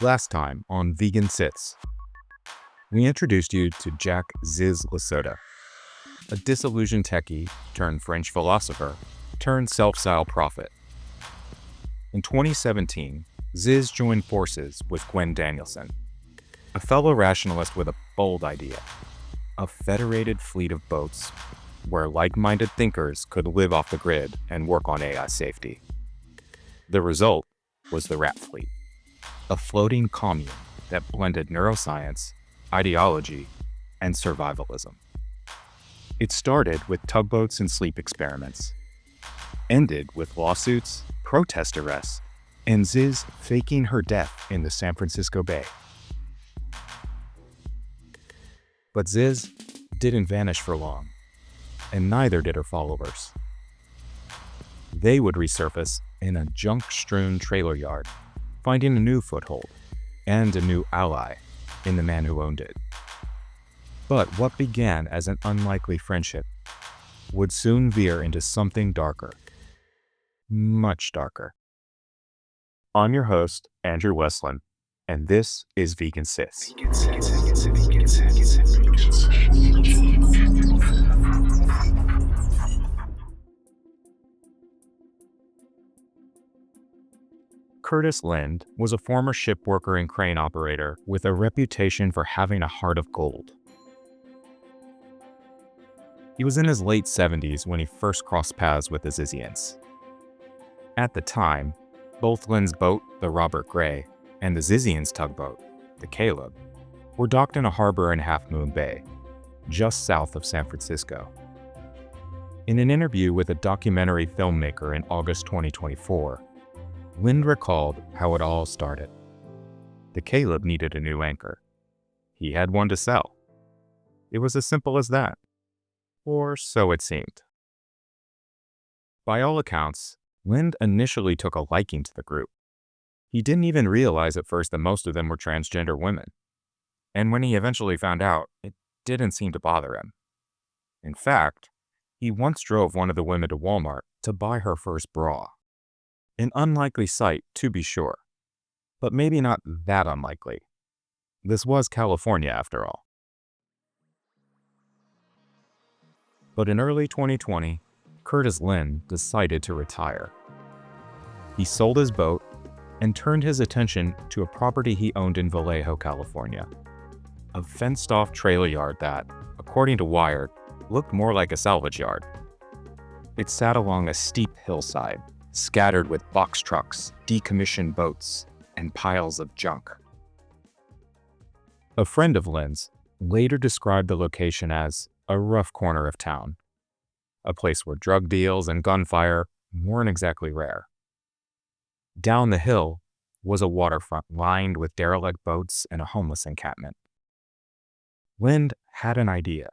Last time on Vegan Sits, we introduced you to Jack Ziz LaSota, a disillusioned techie turned French philosopher turned self-styled prophet. In 2017, Ziz joined forces with Gwen Danielson, a fellow rationalist with a bold idea: a federated fleet of boats where like-minded thinkers could live off the grid and work on AI safety. The result was the Rat Fleet, a floating commune that blended neuroscience, ideology, and survivalism. It started with tugboats and sleep experiments, ended with lawsuits, protest arrests, and Ziz faking her death in the San Francisco Bay. But Ziz didn't vanish for long, and neither did her followers. They would resurface in a junk-strewn trailer yard, finding a new foothold and a new ally in the man who owned it. But what began as an unlikely friendship would soon veer into something darker, much darker. I'm your host, Andrew Westland, and this is Vegan Sits. Curtis Lind was a former ship worker and crane operator with a reputation for having a heart of gold. He was in his late 70s when he first crossed paths with the Zizians. At the time, both Lind's boat, the Robert Gray, and the Zizians tugboat, the Caleb, were docked in a harbor in Half Moon Bay, just south of San Francisco. In an interview with a documentary filmmaker in August 2024, Lind recalled how it all started. The Caleb needed a new anchor. He had one to sell. It was as simple as that. Or so it seemed. By all accounts, Lind initially took a liking to the group. He didn't even realize at first that most of them were transgender women. And when he eventually found out, it didn't seem to bother him. In fact, he once drove one of the women to Walmart to buy her first bra. An unlikely sight, to be sure, but maybe not that unlikely. This was California, after all. But in early 2020, Curtis Lind decided to retire. He sold his boat and turned his attention to a property he owned in Vallejo, California, a fenced-off trailer yard that, according to Wired, looked more like a salvage yard. It sat along a steep hillside, scattered with box trucks, decommissioned boats, and piles of junk. A friend of Lind's later described the location as a rough corner of town, a place where drug deals and gunfire weren't exactly rare. Down the hill was a waterfront lined with derelict boats and a homeless encampment. Lind had an idea: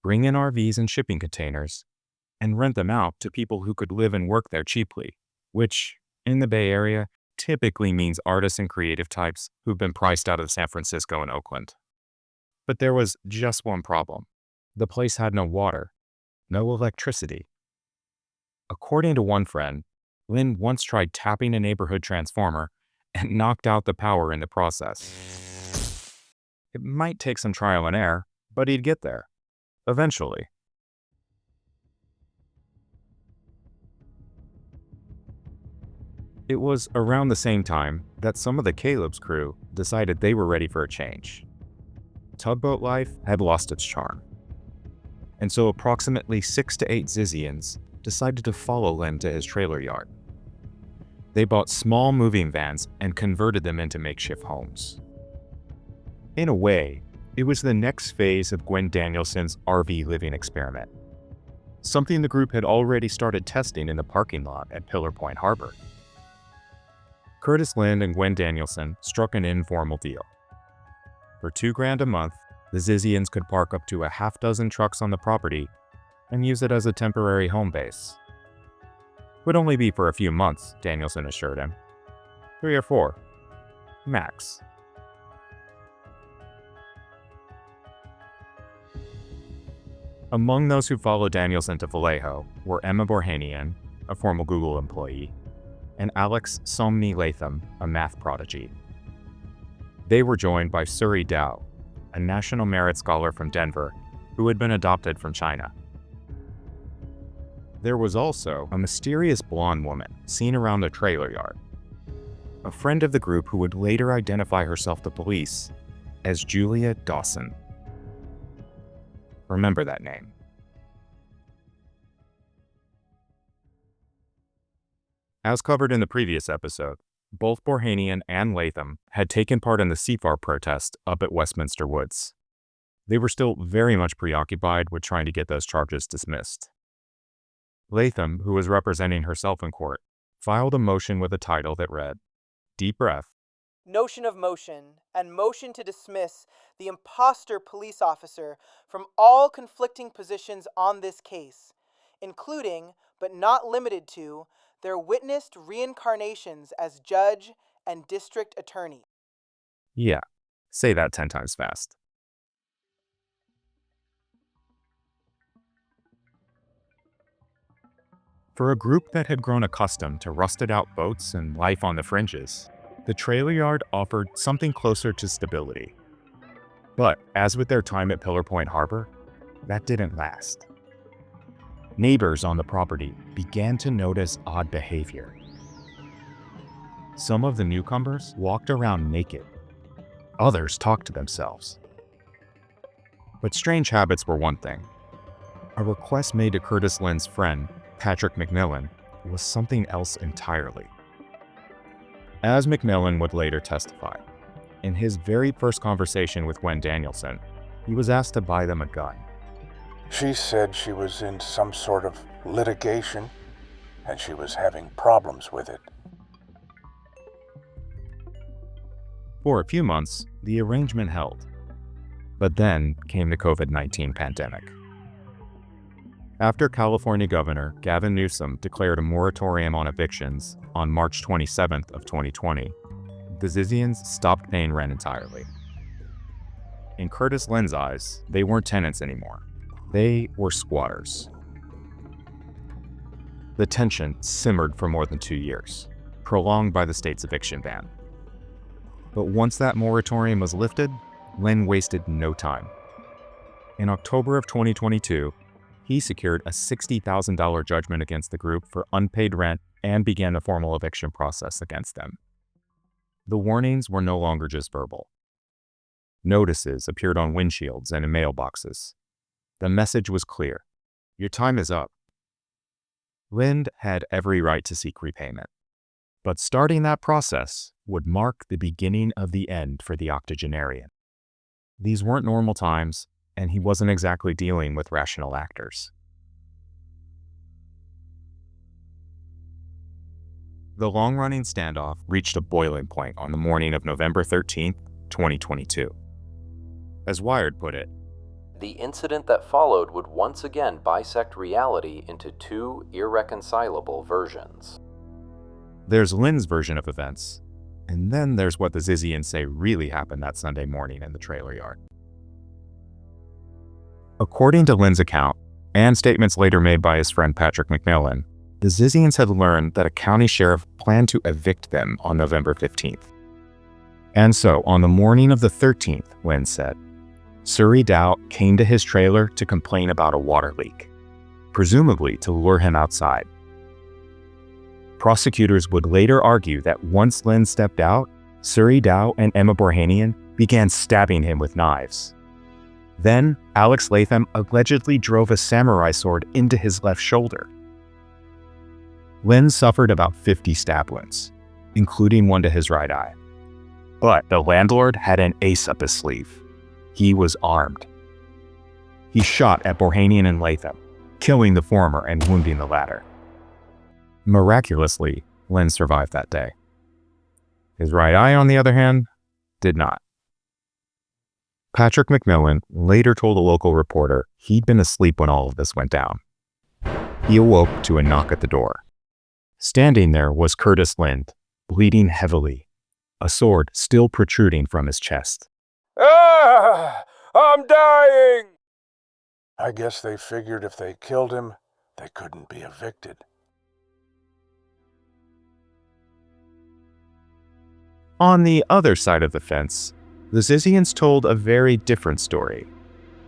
bring in RVs and shipping containers and rent them out to people who could live and work there cheaply, which, in the Bay Area, typically means artists and creative types who've been priced out of San Francisco and Oakland. But there was just one problem. The place had no water, no electricity. According to one friend, Lind once tried tapping a neighborhood transformer and knocked out the power in the process. It might take some trial and error, but he'd get there, eventually. It was around the same time that some of the Caleb's crew decided they were ready for a change. Tugboat life had lost its charm. And so approximately 6 to 8 Zizians decided to follow Lind to his trailer yard. They bought small moving vans and converted them into makeshift homes. In a way, it was the next phase of Gwen Danielson's RV living experiment, something the group had already started testing in the parking lot at Pillar Point Harbor. Curtis Lind and Gwen Danielson struck an informal deal. For $2,000 a month, the Zizians could park up to a half dozen trucks on the property and use it as a temporary home base. Would only be for a few months, Danielson assured him. 3 or 4, max. Among those who followed Danielson to Vallejo were Emma Borhanian, a former Google employee, and Alex Somni Latham, a math prodigy. They were joined by Suri Dao, a National Merit Scholar from Denver who had been adopted from China. There was also a mysterious blonde woman seen around the trailer yard, a friend of the group who would later identify herself to police as Julia Dawson. Remember that name. As covered in the previous episode, both Borhanian and Latham had taken part in the CFAR protest up at Westminster Woods. They were still very much preoccupied with trying to get those charges dismissed. Latham, who was representing herself in court, filed a motion with a title that read, Deep Breath, Notion of motion, and motion to dismiss the imposter police officer from all conflicting positions on this case, including, but not limited to, their witnessed reincarnations as judge and district attorney. Yeah, say that 10 times fast. For a group that had grown accustomed to rusted-out boats and life on the fringes, the trailer yard offered something closer to stability. But as with their time at Pillar Point Harbor, that didn't last. Neighbors on the property began to notice odd behavior. Some of the newcomers walked around naked. Others talked to themselves. But strange habits were one thing. A request made to Curtis Lynn's friend, Patrick McMillan, was something else entirely. As McMillan would later testify, in his very first conversation with Gwen Danielson, he was asked to buy them a gun. She said she was in some sort of litigation, and she was having problems with it. For a few months, the arrangement held. But then came the COVID-19 pandemic. After California Governor Gavin Newsom declared a moratorium on evictions on March 27th of 2020, the Zizians stopped paying rent entirely. In Curtis Lynn's eyes, they weren't tenants anymore. They were squatters. The tension simmered for more than 2 years, prolonged by the state's eviction ban. But once that moratorium was lifted, Lynn wasted no time. In October of 2022, he secured a $60,000 judgment against the group for unpaid rent and began a formal eviction process against them. The warnings were no longer just verbal. Notices appeared on windshields and in mailboxes. The message was clear. Your time is up. Lynn had every right to seek repayment. But starting that process would mark the beginning of the end for the octogenarian. These weren't normal times, and he wasn't exactly dealing with rational actors. The long-running standoff reached a boiling point on the morning of November 13th, 2022. As Wired put it, the incident that followed would once again bisect reality into two irreconcilable versions. There's Lynn's version of events, and then there's what the Zizians say really happened that Sunday morning in the trailer yard. According to Lynn's account, and statements later made by his friend Patrick McMillan, the Zizians had learned that a county sheriff planned to evict them on November 15th. And so, on the morning of the 13th, Lynn said, Suri Dao came to his trailer to complain about a water leak, presumably to lure him outside. Prosecutors would later argue that once Lynn stepped out, Suri Dao and Emma Borhanian began stabbing him with knives. Then, Alex Latham allegedly drove a samurai sword into his left shoulder. Lynn suffered about 50 stab wounds, including one to his right eye. But the landlord had an ace up his sleeve. He was armed. He shot at Borhanian and Latham, killing the former and wounding the latter. Miraculously, Lynn survived that day. His right eye, on the other hand, did not. Patrick McMillan later told a local reporter he'd been asleep when all of this went down. He awoke to a knock at the door. Standing there was Curtis Lynn, bleeding heavily, a sword still protruding from his chest. Ah! I'm dying! I guess they figured if they killed him, they couldn't be evicted. On the other side of the fence, the Zizians told a very different story.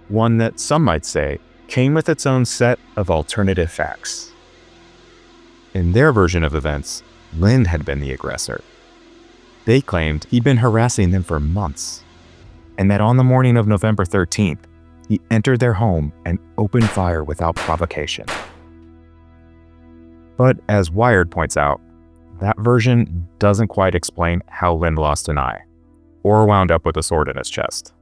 One that some might say came with its own set of alternative facts. In their version of events, Lind had been the aggressor. They claimed he'd been harassing them for months, and that on the morning of November 13th, he entered their home and opened fire without provocation. But as Wired points out, that version doesn't quite explain how Lind lost an eye, or wound up with a sword in his chest.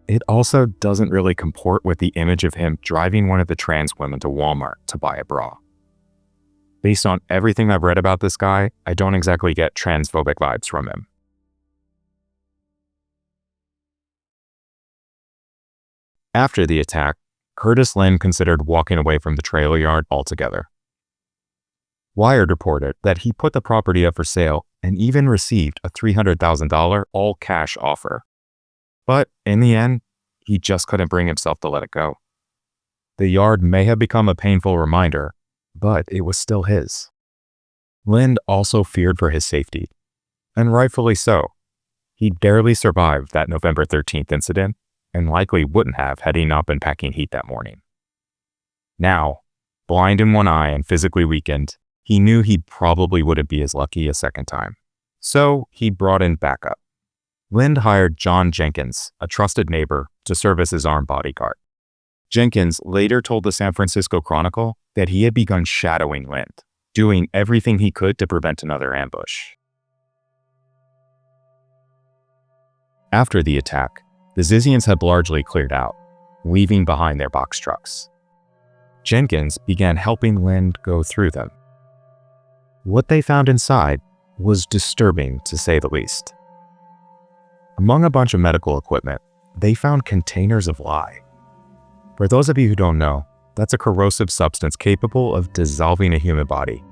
It also doesn't really comport with the image of him driving one of the trans women to Walmart to buy a bra. Based on everything I've read about this guy, I don't exactly get transphobic vibes from him. After the attack, Curtis Lind considered walking away from the trailer yard altogether. Wired reported that he put the property up for sale and even received a $300,000 all-cash offer. But in the end, he just couldn't bring himself to let it go. The yard may have become a painful reminder, but it was still his. Lind also feared for his safety, and rightfully so. He barely survived that November 13th incident, and likely wouldn't have had he not been packing heat that morning. Now, blind in one eye and physically weakened, he knew he probably wouldn't be as lucky a second time. So he brought in backup. Lind hired John Jenkins, a trusted neighbor, to serve as his armed bodyguard. Jenkins later told the San Francisco Chronicle that he had begun shadowing Lind, doing everything he could to prevent another ambush. After the attack, the Zizians had largely cleared out, leaving behind their box trucks. Jenkins began helping Lind go through them. What they found inside was disturbing, to say the least. Among a bunch of medical equipment, they found containers of lye. For those of you who don't know, that's a corrosive substance capable of dissolving a human body.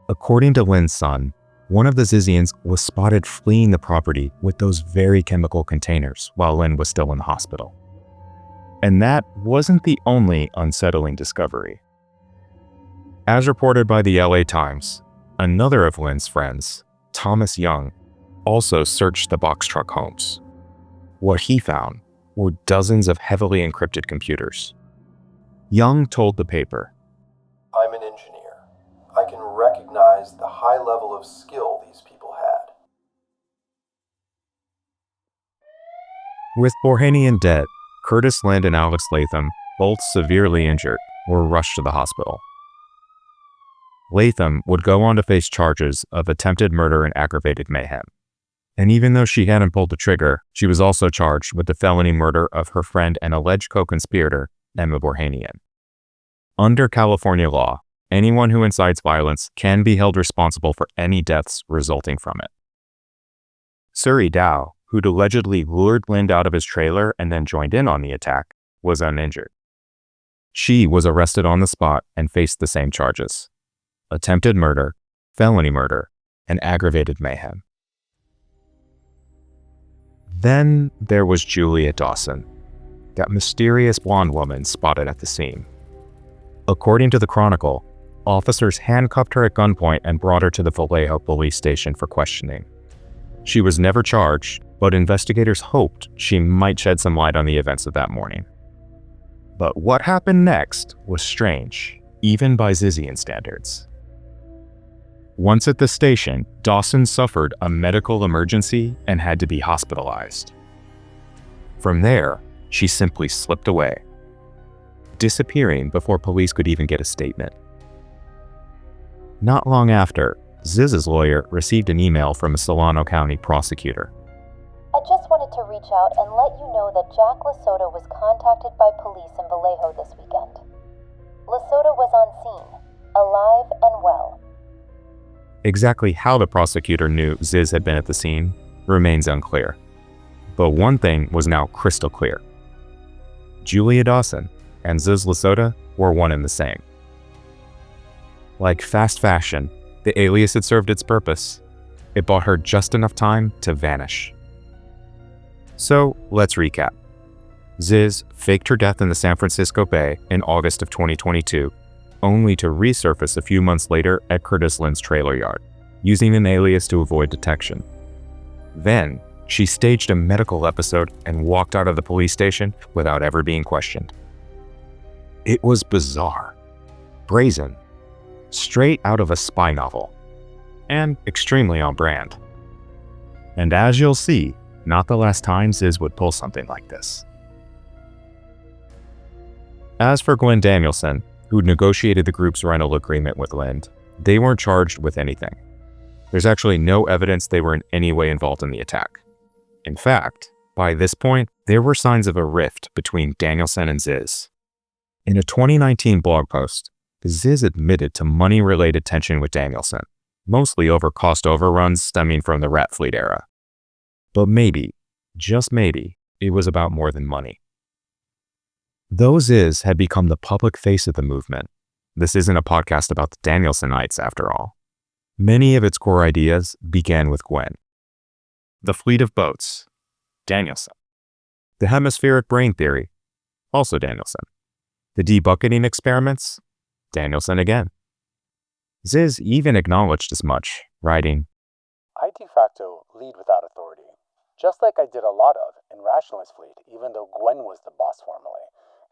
According to Lind's son, one of the Zizians was spotted fleeing the property with those very chemical containers while Lind was still in the hospital. And that wasn't the only unsettling discovery. As reported by the LA Times, another of Lind's friends, Thomas Young, also searched the box truck homes. What he found were dozens of heavily encrypted computers. Young told the paper, "I'm an engineer. I can recognize the high level of skill these people had." With Borhanian dead, Curtis Lind and Alex Latham, both severely injured, were rushed to the hospital. Latham would go on to face charges of attempted murder and aggravated mayhem. And even though she hadn't pulled the trigger, she was also charged with the felony murder of her friend and alleged co-conspirator, Emma Borhanian. Under California law, anyone who incites violence can be held responsible for any deaths resulting from it. Suri Dow, who'd allegedly lured Lind out of his trailer and then joined in on the attack, was uninjured. She was arrested on the spot and faced the same charges: attempted murder, felony murder, and aggravated mayhem. Then there was Julia Dawson, that mysterious blonde woman spotted at the scene. According to the Chronicle, officers handcuffed her at gunpoint and brought her to the Vallejo police station for questioning. She was never charged, but investigators hoped she might shed some light on the events of that morning. But what happened next was strange, even by Zizian standards. Once at the station, Dawson suffered a medical emergency and had to be hospitalized. From there, she simply slipped away, disappearing before police could even get a statement. Not long after, Ziz's lawyer received an email from a Solano County prosecutor. "I just wanted to reach out and let you know that Jack LaSota was contacted by police in Vallejo this weekend. LaSota was on scene, alive and well." Exactly how the prosecutor knew Ziz had been at the scene remains unclear. But one thing was now crystal clear. Julia Dawson and Ziz LaSota were one and the same. Like fast fashion, the alias had served its purpose. It bought her just enough time to vanish. So let's recap. Ziz faked her death in the San Francisco Bay in August of 2022, only to resurface a few months later at Curtis Lind's trailer yard, using an alias to avoid detection. Then, she staged a medical episode and walked out of the police station without ever being questioned. It was bizarre, brazen, straight out of a spy novel, and extremely on brand. And as you'll see, not the last time Ziz would pull something like this. As for Gwen Danielson, who negotiated the group's rental agreement with Lind, they weren't charged with anything. There's actually no evidence they were in any way involved in the attack. In fact, by this point, there were signs of a rift between Danielson and Ziz. In a 2019 blog post, Ziz admitted to money-related tension with Danielson, mostly over cost overruns stemming from the rat fleet era. But maybe, just maybe, it was about more than money. Though Ziz had become the public face of the movement, this isn't a podcast about the Danielsonites after all. Many of its core ideas began with Gwen. The fleet of boats, Danielson. The hemispheric brain theory, also Danielson. The debucketing experiments, Danielson again. Ziz even acknowledged as much, writing, I de facto lead without authority, just like I did a lot of in Rationalist Fleet, even though Gwen was the boss formally,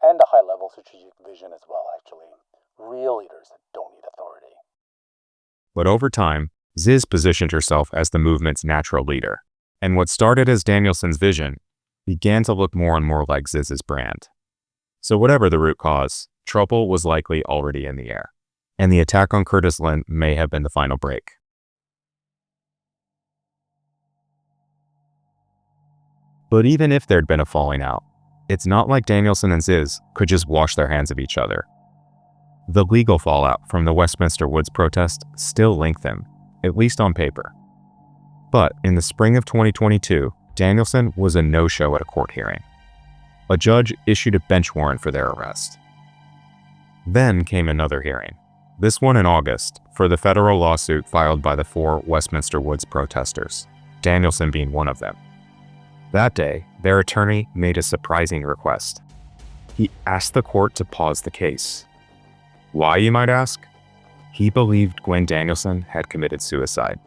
and a high-level strategic vision as well, actually. Real leaders don't need authority. But over time, Ziz positioned herself as the movement's natural leader, and what started as Danielson's vision began to look more and more like Ziz's brand. So whatever the root cause, trouble was likely already in the air, and the attack on Curtis Lind may have been the final break. But even if there'd been a falling out, it's not like Danielson and Ziz could just wash their hands of each other. The legal fallout from the Westminster Woods protest still linked them, at least on paper. But in the spring of 2022, Danielson was a no-show at a court hearing. A judge issued a bench warrant for their arrest. Then came another hearing, this one in August, for the federal lawsuit filed by the 4 Westminster Woods protesters, Danielson being one of them. That day, their attorney made a surprising request. He asked the court to pause the case. Why, you might ask? He believed Gwen Danielson had committed suicide.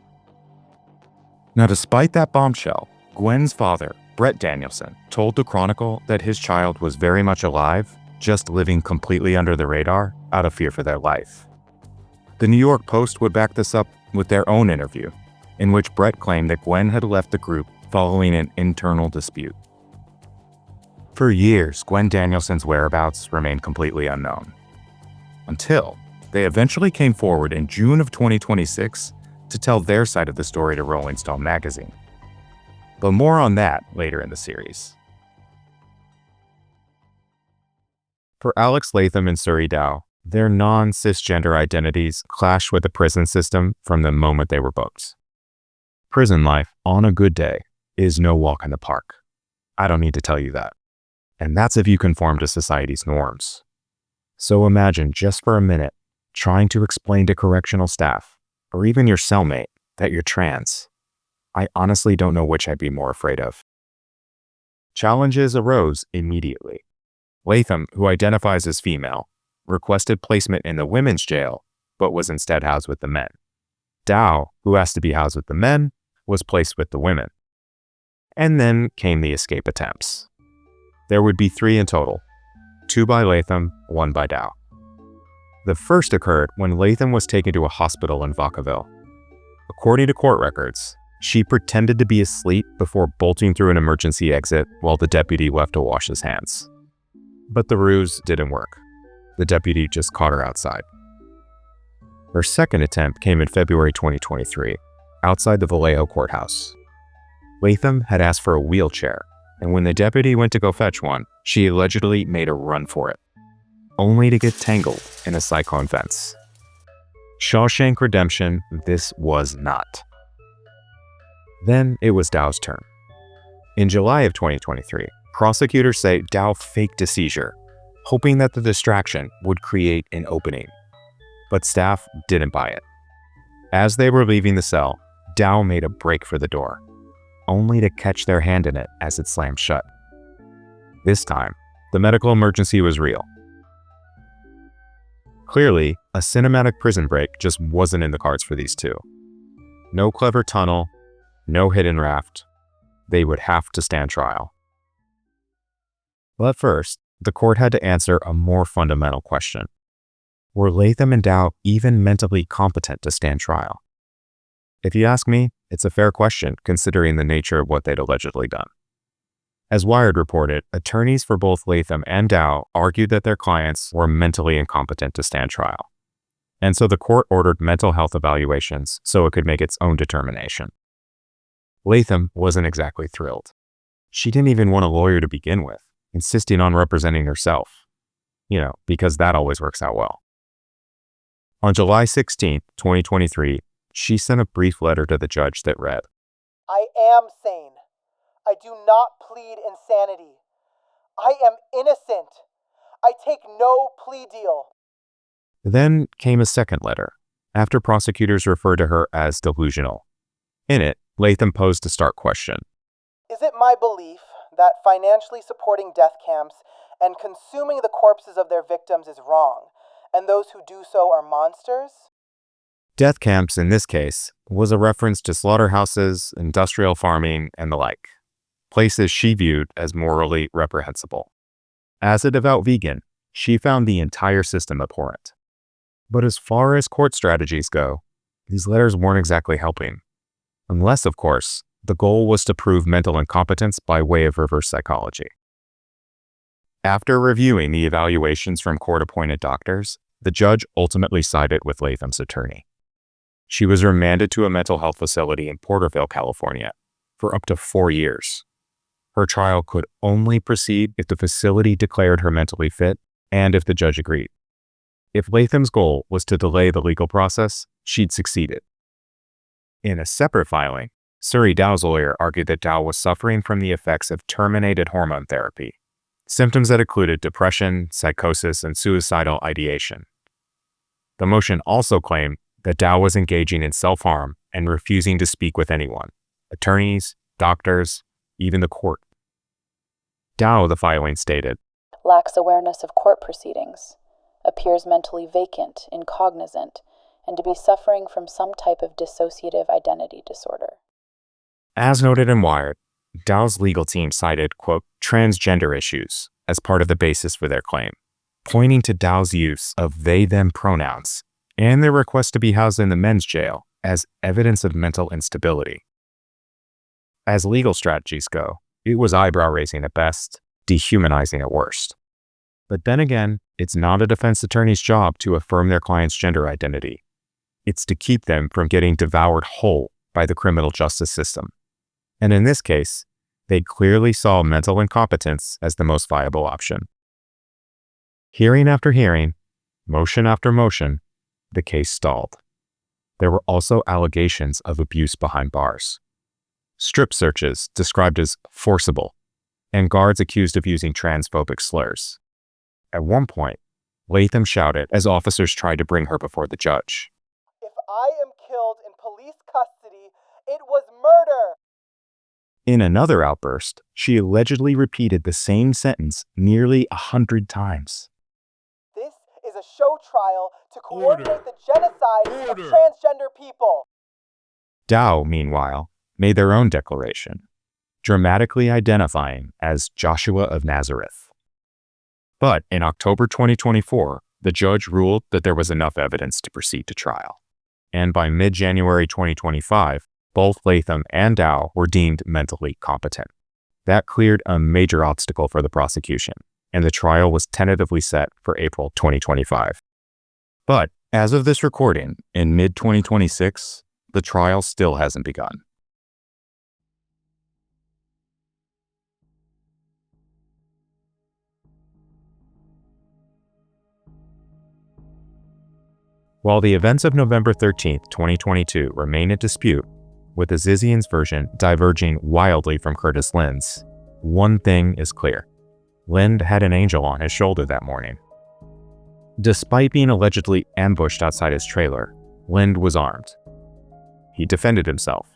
Now, despite that bombshell, Gwen's father, Brett Danielson, told the Chronicle that his child was very much alive, just living completely under the radar out of fear for their life. The New York Post would back this up with their own interview, in which Brett claimed that Gwen had left the group following an internal dispute. For years, Gwen Danielson's whereabouts remained completely unknown. Until they eventually came forward in June of 2026 to tell their side of the story to Rolling Stone magazine. But more on that later in the series. For Alex Latham and Suri Dow, their non-cisgender identities clashed with the prison system from the moment they were booked. Prison life, on a good day, is no walk in the park. I don't need to tell you that. And that's if you conform to society's norms. So imagine just for a minute trying to explain to correctional staff, or even your cellmate, that you're trans. I honestly don't know which I'd be more afraid of. Challenges arose immediately. Latham, who identifies as female, requested placement in the women's jail, but was instead housed with the men. Dow, who asked to be housed with the men, was placed with the women. And then came the escape attempts. There would be 3 in total, 2 by Latham, 1 by Dow. The first occurred when Latham was taken to a hospital in Vacaville. According to court records, she pretended to be asleep before bolting through an emergency exit while the deputy left to wash his hands. But the ruse didn't work. The deputy just caught her outside. Her second attempt came in February 2023, outside the Vallejo courthouse. Latham had asked for a wheelchair, and when the deputy went to go fetch one, she allegedly made a run for it, only to get tangled in a cyclone fence. Shawshank Redemption, this was not. Then it was Dow's turn. In July of 2023, prosecutors say Dow faked a seizure, hoping that the distraction would create an opening. But staff didn't buy it. As they were leaving the cell, Dow made a break for the door, only to catch their hand in it as it slammed shut. This time, the medical emergency was real. Clearly, a cinematic prison break just wasn't in the cards for these two. No clever tunnel, no hidden raft. They would have to stand trial. But first, the court had to answer a more fundamental question. Were Latham and Dow even mentally competent to stand trial? If you ask me, it's a fair question considering the nature of what they'd allegedly done. As Wired reported, attorneys for both Latham and Dow argued that their clients were mentally incompetent to stand trial. And so the court ordered mental health evaluations so it could make its own determination. Latham wasn't exactly thrilled. She didn't even want a lawyer to begin with, insisting on representing herself. Because that always works out well. On July 16, 2023, she sent a brief letter to the judge that read, I am sane. I do not plead insanity. I am innocent. I take no plea deal. Then came a second letter, after prosecutors referred to her as delusional. In it, Latham posed a stark question. Is it my belief that financially supporting death camps and consuming the corpses of their victims is wrong, and those who do so are monsters? Death camps, in this case, was a reference to slaughterhouses, industrial farming, and the like, places she viewed as morally reprehensible. As a devout vegan, she found the entire system abhorrent. But as far as court strategies go, these letters weren't exactly helping. Unless, of course, the goal was to prove mental incompetence by way of reverse psychology. After reviewing the evaluations from court-appointed doctors, the judge ultimately sided with Latham's attorney. She was remanded to a mental health facility in Porterville, California, for up to 4 years. Her trial could only proceed if the facility declared her mentally fit and if the judge agreed. If Latham's goal was to delay the legal process, she'd succeeded. In a separate filing, Surrey Dow's lawyer argued that Dow was suffering from the effects of terminated hormone therapy, symptoms that included depression, psychosis, and suicidal ideation. The motion also claimed that Dow was engaging in self-harm and refusing to speak with anyone, attorneys, doctors, even the court. Dow, the filing stated, lacks awareness of court proceedings, appears mentally vacant, incognizant, and to be suffering from some type of dissociative identity disorder. As noted in Wired, Dow's legal team cited, quote, transgender issues as part of the basis for their claim, pointing to Dow's use of they-them pronouns and their request to be housed in the men's jail as evidence of mental instability. As legal strategies go, it was eyebrow-raising at best, dehumanizing at worst. But then again, it's not a defense attorney's job to affirm their client's gender identity. It's to keep them from getting devoured whole by the criminal justice system. And in this case, they clearly saw mental incompetence as the most viable option. Hearing after hearing, motion after motion, the case stalled. There were also allegations of abuse behind bars. Strip searches described as forcible, and guards accused of using transphobic slurs. At one point, Latham shouted as officers tried to bring her before the judge. If I am killed in police custody, it was murder! In another outburst, she allegedly repeated the same sentence nearly 100 times. This is a show trial to coordinate the genocide of transgender people. Dow, meanwhile, made their own declaration, dramatically identifying as Joshua of Nazareth. But in October 2024, the judge ruled that there was enough evidence to proceed to trial. And by mid-January 2025, both Latham and Dow were deemed mentally competent. That cleared a major obstacle for the prosecution, and the trial was tentatively set for April 2025. But as of this recording, in mid-2026, the trial still hasn't begun. While the events of November 13, 2022 remain in dispute, with the Zizians version diverging wildly from Curtis Lynn's, one thing is clear. Lynn had an angel on his shoulder that morning. Despite being allegedly ambushed outside his trailer, Lynn was armed. He defended himself,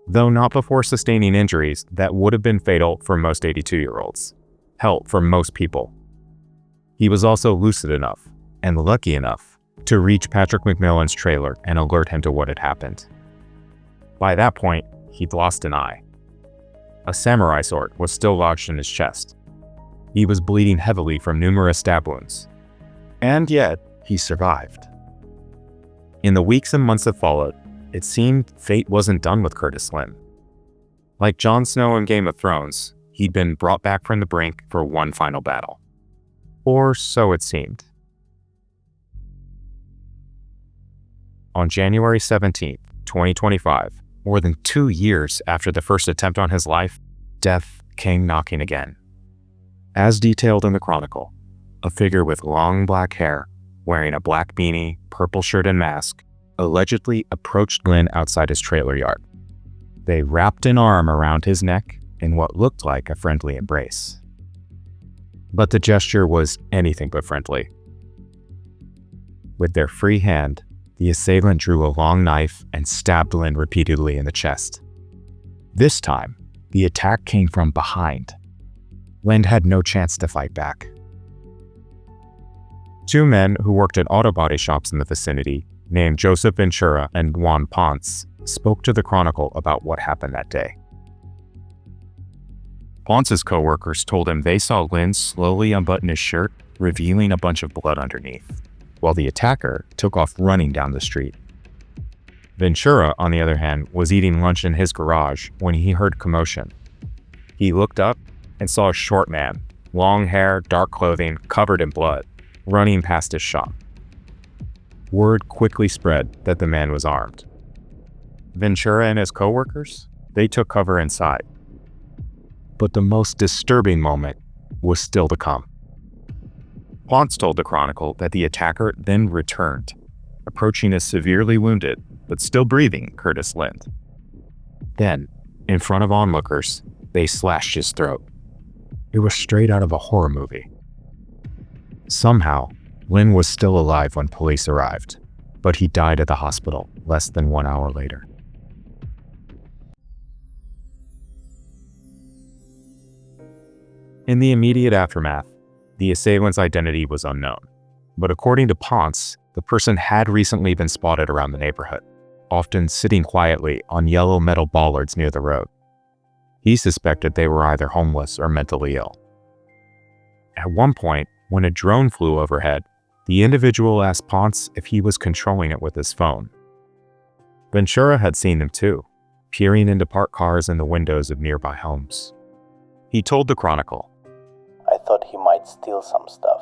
though not before sustaining injuries that would have been fatal for most 82-year-olds. Hell, for most people. He was also lucid enough, and lucky enough, to reach Patrick McMillan's trailer and alert him to what had happened. By that point, he'd lost an eye. A samurai sword was still lodged in his chest. He was bleeding heavily from numerous stab wounds. And yet, he survived. In the weeks and months that followed, it seemed fate wasn't done with Curtis Lynn. Like Jon Snow in Game of Thrones, he'd been brought back from the brink for one final battle. Or so it seemed. On January 17, 2025, more than 2 years after the first attempt on his life, death came knocking again. As detailed in the Chronicle, a figure with long black hair, wearing a black beanie, purple shirt and mask, allegedly approached Lynn outside his trailer yard. They wrapped an arm around his neck in what looked like a friendly embrace. But the gesture was anything but friendly. With their free hand, the assailant drew a long knife and stabbed Lynn repeatedly in the chest. This time, the attack came from behind. Lynn had no chance to fight back. 2 men who worked at auto body shops in the vicinity, named Joseph Ventura and Juan Ponce, spoke to the Chronicle about what happened that day. Ponce's co-workers told him they saw Lynn slowly unbutton his shirt, revealing a bunch of blood underneath, while the attacker took off running down the street. Ventura, on the other hand, was eating lunch in his garage when he heard commotion. He looked up and saw a short man, long hair, dark clothing, covered in blood, running past his shop. Word quickly spread that the man was armed. Ventura and his co-workers, they took cover inside. But the most disturbing moment was still to come. Ponce told the Chronicle that the attacker then returned, approaching a severely wounded, but still breathing, Curtis Lynn. Then, in front of onlookers, they slashed his throat. It was straight out of a horror movie. Somehow, Lynn was still alive when police arrived, but he died at the hospital less than 1 hour later. In the immediate aftermath, the assailant's identity was unknown, but according to Ponce, the person had recently been spotted around the neighborhood, often sitting quietly on yellow metal bollards near the road. He suspected they were either homeless or mentally ill. At one point, when a drone flew overhead, the individual asked Ponce if he was controlling it with his phone. Ventura had seen them too, peering into parked cars in the windows of nearby homes. He told the Chronicle, "I thought he might steal some stuff,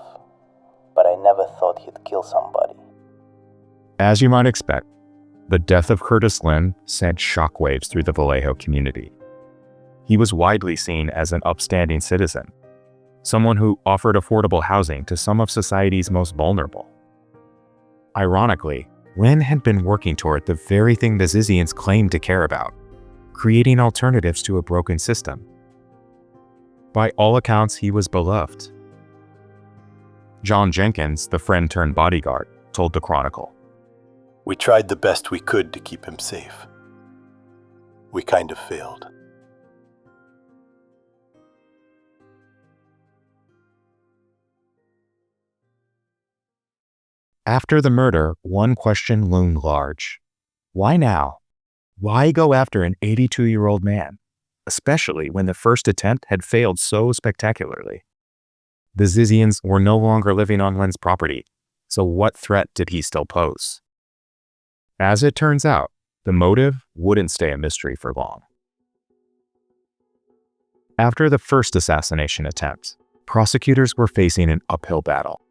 but I never thought he'd kill somebody." As you might expect, the death of Curtis Lynn sent shockwaves through the Vallejo community. He was widely seen as an upstanding citizen, someone who offered affordable housing to some of society's most vulnerable. Ironically, Lynn had been working toward the very thing the Zizians claimed to care about, creating alternatives to a broken system. By all accounts, he was beloved. John Jenkins, the friend turned bodyguard, told the Chronicle, "We tried the best we could to keep him safe. We kind of failed." After the murder, one question loomed large. Why now? Why go after an 82-year-old man, especially when the first attempt had failed so spectacularly? The Zizians were no longer living on Lynn's property, so what threat did he still pose? As it turns out, the motive wouldn't stay a mystery for long. After the first assassination attempt, prosecutors were facing an uphill battle.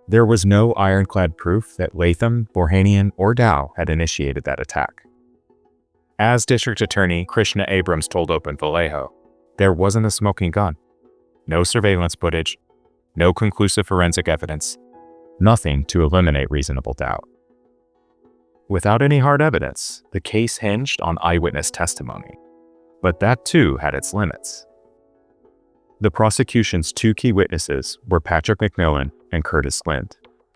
There was no ironclad proof that Latham, Borhanian, or Dow had initiated that attack. As District Attorney Krishna Abrams told Open Vallejo, there wasn't a smoking gun, no surveillance footage, no conclusive forensic evidence, nothing to eliminate reasonable doubt. Without any hard evidence, the case hinged on eyewitness testimony, but that too had its limits. The prosecution's 2 key witnesses were Patrick McMillan and Curtis Lynn,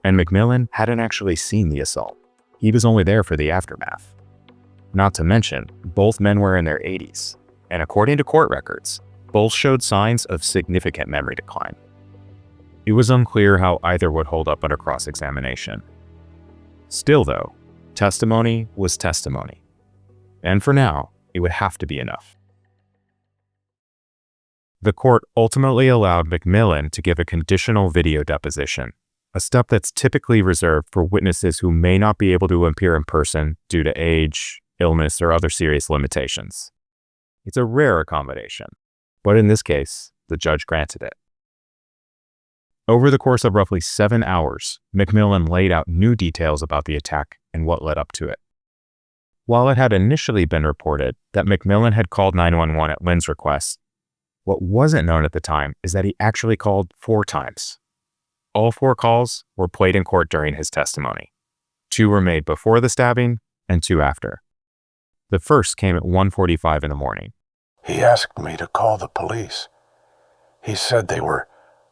and McMillan hadn't actually seen the assault. He was only there for the aftermath. Not to mention, both men were in their 80s, and according to court records, both showed signs of significant memory decline. It was unclear how either would hold up under cross-examination. Still though, testimony was testimony. And for now, it would have to be enough. The court ultimately allowed McMillan to give a conditional video deposition, a step that's typically reserved for witnesses who may not be able to appear in person due to age, illness, or other serious limitations. It's a rare accommodation, but in this case, the judge granted it. Over the course of roughly 7 hours, McMillan laid out new details about the attack and what led up to it. While it had initially been reported that McMillan had called 911 at Lynn's request, what wasn't known at the time is that he actually called 4 times. All 4 calls were played in court during his testimony. 2 were made before the stabbing and 2 after. The first came at 1:45 in the morning. He asked me to call the police. He said they were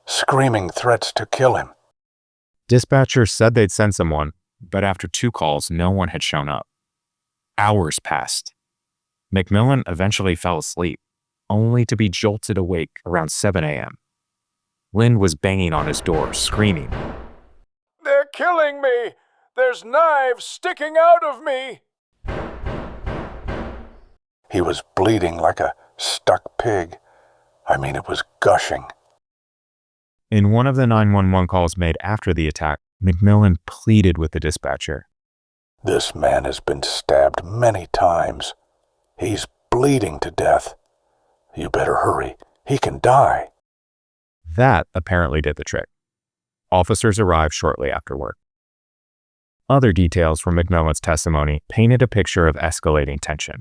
screaming threats to kill him. Dispatchers said they'd send someone, but after 2 calls, no one had shown up. Hours passed. McMillan eventually fell asleep, only to be jolted awake around 7 a.m. Lynn was banging on his door, screaming, They're killing me! There's knives sticking out of me! He was bleeding like a stuck pig. I mean, it was gushing. In one of the 911 calls made after the attack, McMillan pleaded with the dispatcher. This man has been stabbed many times. He's bleeding to death. You better hurry. He can die. That apparently did the trick. Officers arrived shortly afterward. Other details from McMillan's testimony painted a picture of escalating tension.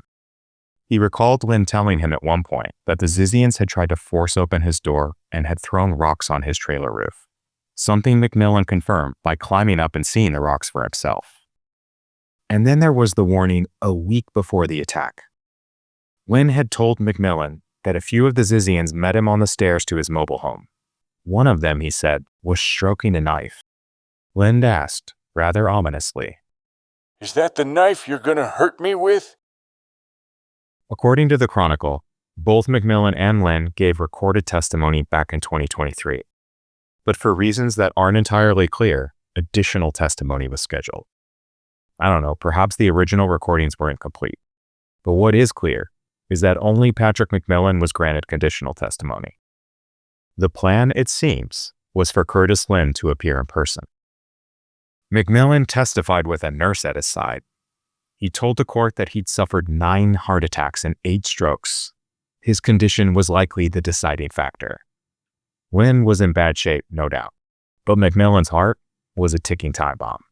He recalled Lynn telling him at one point that the Zizians had tried to force open his door and had thrown rocks on his trailer roof, something McMillan confirmed by climbing up and seeing the rocks for himself. And then there was the warning a week before the attack. Lynn had told McMillan that a few of the Zizians met him on the stairs to his mobile home. One of them, he said, was stroking a knife. Lynn asked, rather ominously, Is that the knife you're gonna hurt me with? According to the Chronicle, both McMillan and Lynn gave recorded testimony back in 2023. But for reasons that aren't entirely clear, additional testimony was scheduled. I don't know, perhaps the original recordings were incomplete. But what is clear is that only Patrick McMillan was granted conditional testimony. The plan, it seems, was for Curtis Lynn to appear in person. McMillan testified with a nurse at his side. He told the court that he'd suffered 9 heart attacks and 8 strokes. His condition was likely the deciding factor. Lynn was in bad shape, no doubt, but McMillan's heart was a ticking time bomb.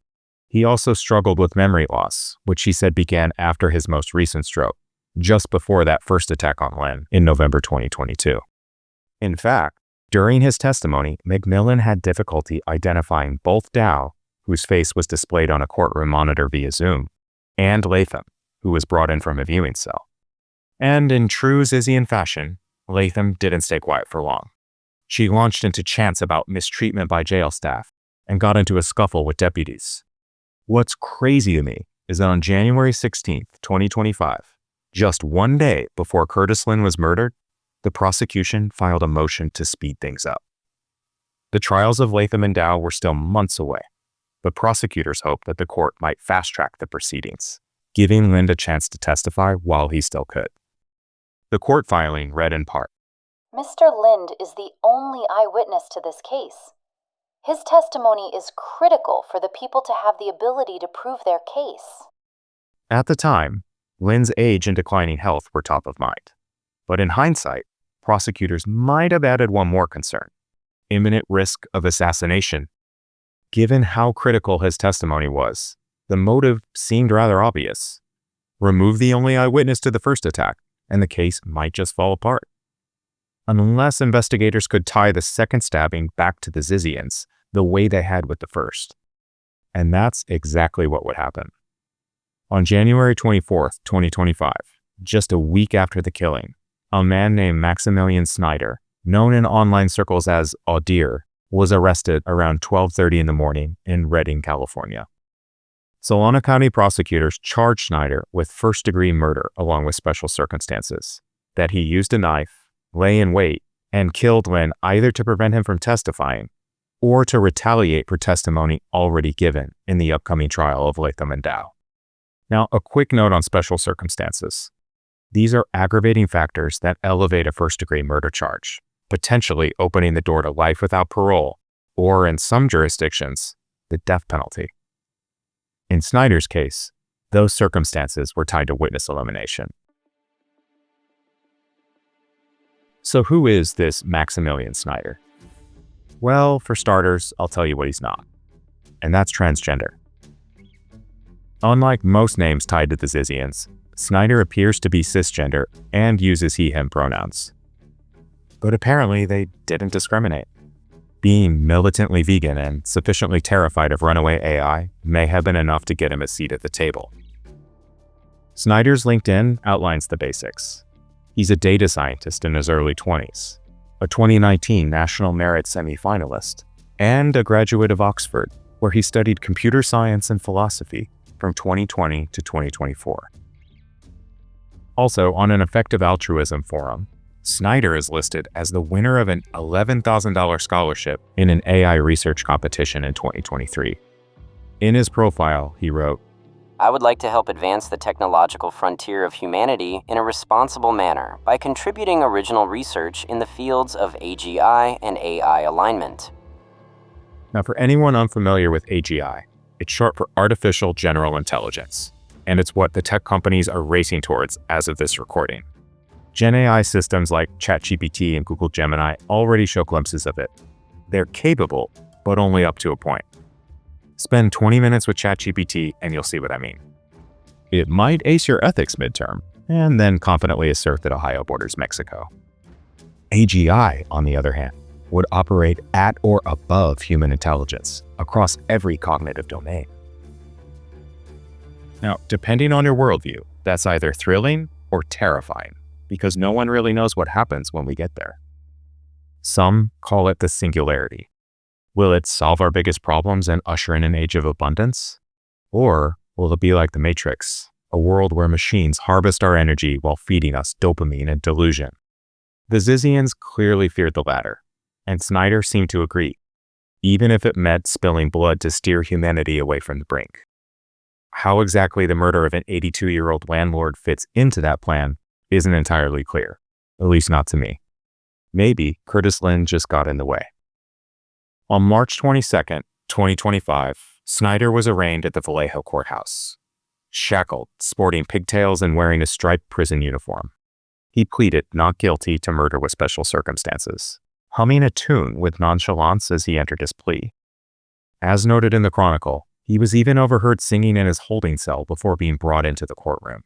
He also struggled with memory loss, which he said began after his most recent stroke, just before that first attack on Lynn in November 2022. In fact, during his testimony, McMillan had difficulty identifying both Dow, whose face was displayed on a courtroom monitor via Zoom, and Latham, who was brought in from a viewing cell. And in true Zizian fashion, Latham didn't stay quiet for long. She launched into chants about mistreatment by jail staff and got into a scuffle with deputies. What's crazy to me is that on January 16th, 2025, just one day before Curtis Lynn was murdered, the prosecution filed a motion to speed things up. The trials of Latham and Dow were still months away, but prosecutors hoped that the court might fast-track the proceedings, giving Lynn a chance to testify while he still could. The court filing read in part, Mr. Lind is the only eyewitness to this case. His testimony is critical for the people to have the ability to prove their case. At the time, Lynn's age and declining health were top of mind. But in hindsight, prosecutors might have added one more concern: imminent risk of assassination. Given how critical his testimony was, the motive seemed rather obvious. Remove the only eyewitness to the first attack, and the case might just fall apart. Unless investigators could tie the second stabbing back to the Zizians the way they had with the first. And that's exactly what would happen. On January 24th, 2025, just a week after the killing, a man named Maximilian Snyder, known in online circles as Audacious, was arrested around 12:30 in the morning in Redding, California. Solano County prosecutors charged Snyder with first-degree murder along with special circumstances, that he used a knife, lay in wait, and killed Lynn either to prevent him from testifying or to retaliate for testimony already given in the upcoming trial of Latham and Dow. Now, a quick note on special circumstances. These are aggravating factors that elevate a first-degree murder charge, potentially opening the door to life without parole, or in some jurisdictions, the death penalty. In Snyder's case, those circumstances were tied to witness elimination. So who is this Maximilian Snyder? Well, for starters, I'll tell you what he's not. And that's transgender. Unlike most names tied to the Zizians, Snyder appears to be cisgender and uses he/him pronouns. But apparently they didn't discriminate. Being militantly vegan and sufficiently terrified of runaway AI may have been enough to get him a seat at the table. Snyder's LinkedIn outlines the basics. He's a data scientist in his early 20s, a 2019 National Merit semifinalist, and a graduate of Oxford, where he studied computer science and philosophy from 2020 to 2024. Also, on an effective altruism forum, Snyder is listed as the winner of an $11,000 scholarship in an AI research competition in 2023. In his profile, he wrote, I would like to help advance the technological frontier of humanity in a responsible manner by contributing original research in the fields of AGI and AI alignment. Now, for anyone unfamiliar with AGI, it's short for Artificial General Intelligence, and it's what the tech companies are racing towards as of this recording. Gen AI systems like ChatGPT and Google Gemini already show glimpses of it. They're capable, but only up to a point. Spend 20 minutes with ChatGPT and you'll see what I mean. It might ace your ethics midterm, and then confidently assert that Ohio borders Mexico. AGI, on the other hand, would operate at or above human intelligence across every cognitive domain. Now, depending on your worldview, that's either thrilling or terrifying, because no one really knows what happens when we get there. Some call it the singularity. Will it solve our biggest problems and usher in an age of abundance? Or will it be like the Matrix, a world where machines harvest our energy while feeding us dopamine and delusion? The Zizians clearly feared the latter, and Snyder seemed to agree, even if it meant spilling blood to steer humanity away from the brink. How exactly the murder of an 82-year-old landlord fits into that plan isn't entirely clear, at least not to me. Maybe Curtis Lynn just got in the way. On March 22nd, 2025, Snyder was arraigned at the Vallejo courthouse. Shackled, sporting pigtails and wearing a striped prison uniform. He pleaded not guilty to murder with special circumstances, humming a tune with nonchalance as he entered his plea. As noted in the Chronicle, he was even overheard singing in his holding cell before being brought into the courtroom.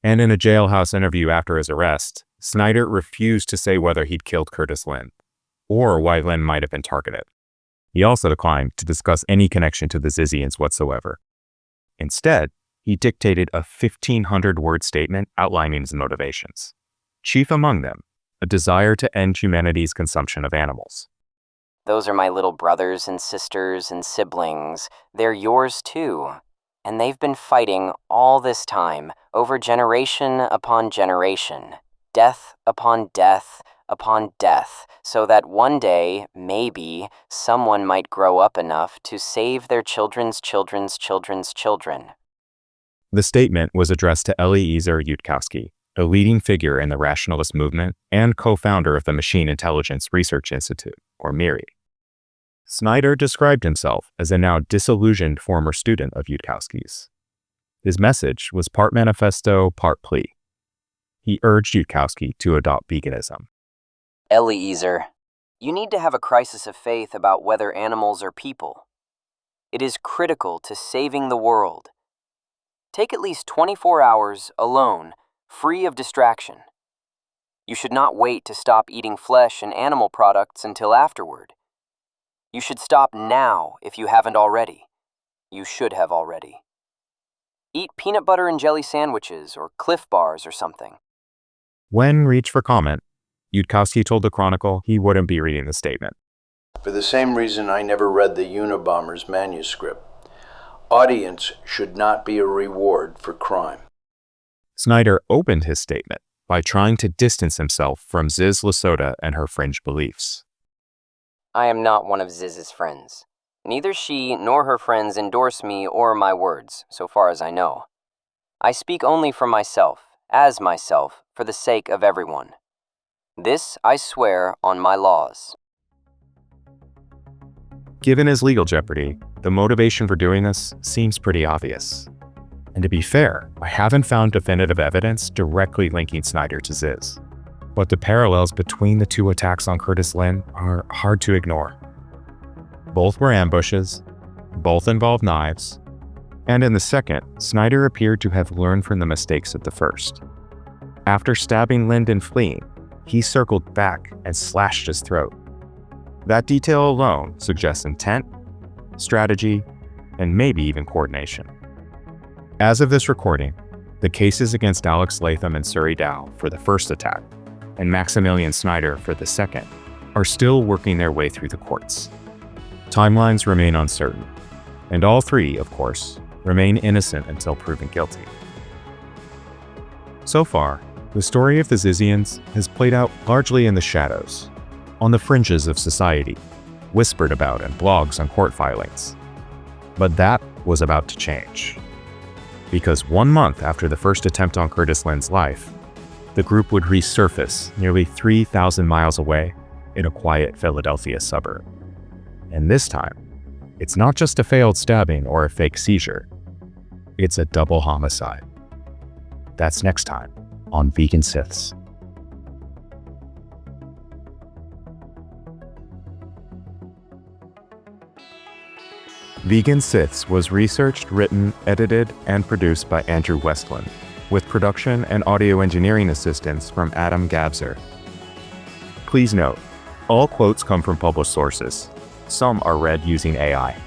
And in a jailhouse interview after his arrest, Snyder refused to say whether he'd killed Curtis Lynn, or why Lynn might have been targeted. He also declined to discuss any connection to the Zizians whatsoever. Instead, he dictated a 1,500-word statement outlining his motivations. Chief among them, a desire to end humanity's consumption of animals. Those are my little brothers and sisters and siblings. They're yours too. And they've been fighting all this time, over generation upon generation, death upon death upon death, so that one day, maybe, someone might grow up enough to save their children's children's children's children. The statement was addressed to Eliezer Yudkowsky, a leading figure in the rationalist movement and co-founder of the Machine Intelligence Research Institute, or MIRI. Snyder described himself as a now disillusioned former student of Yudkowsky's. His message was part manifesto, part plea. He urged Yudkowsky to adopt veganism. Eliezer, you need to have a crisis of faith about whether animals are people. It is critical to saving the world. Take at least 24 hours alone, free of distraction. You should not wait to stop eating flesh and animal products until afterward. You should stop now if you haven't already. You should have already. Eat peanut butter and jelly sandwiches or Cliff Bars or something. When reached for comment, Yudkowsky told the Chronicle he wouldn't be reading the statement. For the same reason I never read the Unabomber's manuscript. Audience should not be a reward for crime. Snyder opened his statement by trying to distance himself from Ziz LaSota and her fringe beliefs. I am not one of Ziz's friends. Neither she nor her friends endorse me or my words, so far as I know. I speak only for myself, as myself, for the sake of everyone. This I swear on my laws. Given his legal jeopardy, the motivation for doing this seems pretty obvious. And to be fair, I haven't found definitive evidence directly linking Snyder to Ziz. But the parallels between the two attacks on Curtis Lynn are hard to ignore. Both were ambushes, both involved knives, and in the second, Snyder appeared to have learned from the mistakes of the first. After stabbing Lynn and fleeing, he circled back and slashed his throat. That detail alone suggests intent, strategy, and maybe even coordination. As of this recording, the cases against Alex Latham and Suri Dow for the first attack and Maximilian Snyder for the second are still working their way through the courts. Timelines remain uncertain, and all three, of course, remain innocent until proven guilty. So far, the story of the Zizians has played out largely in the shadows, on the fringes of society, whispered about in blogs and court filings. But that was about to change. Because 1 month after the first attempt on Curtis Lynn's life, the group would resurface nearly 3,000 miles away in a quiet Philadelphia suburb. And this time, it's not just a failed stabbing or a fake seizure. It's a double homicide. That's next time on Vegan Siths. Vegan Siths was researched, written, edited, and produced by Andrew Westland, with production and audio engineering assistance from Adam Gabzer. Please note, all quotes come from published sources. Some are read using AI.